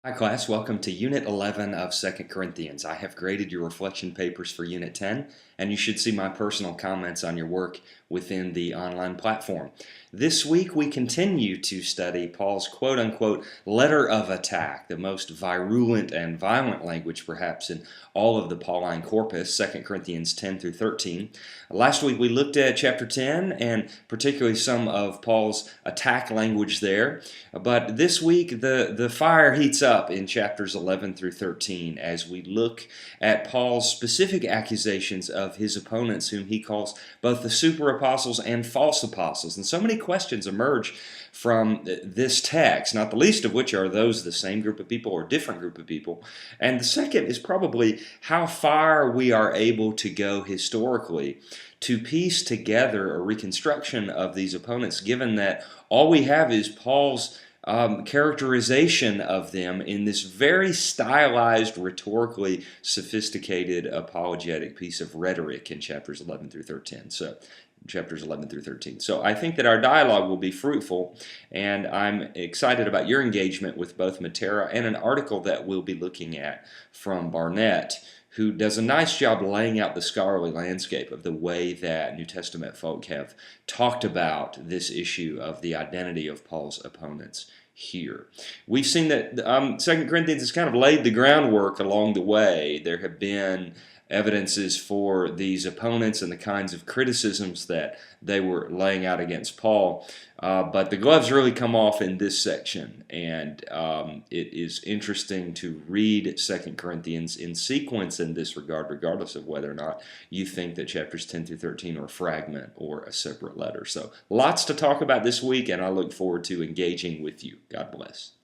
Hi class, welcome to Unit 11 of 2 Corinthians. I have graded your reflection papers for Unit 10, and you should see my personal comments on your work within the online platform. This week we continue to study Paul's quote-unquote letter of attack, the most virulent and violent language perhaps in all of the Pauline corpus, 2 Corinthians 10 through 13. Last week we looked at chapter 10 and particularly some of Paul's attack language there, but this week the fire heats up in chapters 11 through 13 as we look at Paul's specific accusations of his opponents, whom he calls both the super apostles and false apostles. And so many questions emerge from this text, not the least of which are those the same group of people or different group of people. And the second is probably how far we are able to go historically to piece together a reconstruction of these opponents, given that all we have is Paul's characterization of them in this very stylized, rhetorically sophisticated apologetic piece of rhetoric in chapters 11 through 13. So I think that our dialogue will be fruitful, and I'm excited about your engagement with both Matera and an article that we'll be looking at from Barnett, who does a nice job laying out the scholarly landscape of the way that New Testament folk have talked about this issue of the identity of Paul's opponents here. We've seen that 2 Corinthians has kind of laid the groundwork along the way. There have been evidences for these opponents and the kinds of criticisms that they were laying out against Paul. But the gloves really come off in this section, and it is interesting to read 2 Corinthians in sequence in this regard, regardless of whether or not you think that chapters 10 through 13 are a fragment or a separate letter. So lots to talk about this week, and I look forward to engaging with you. God bless.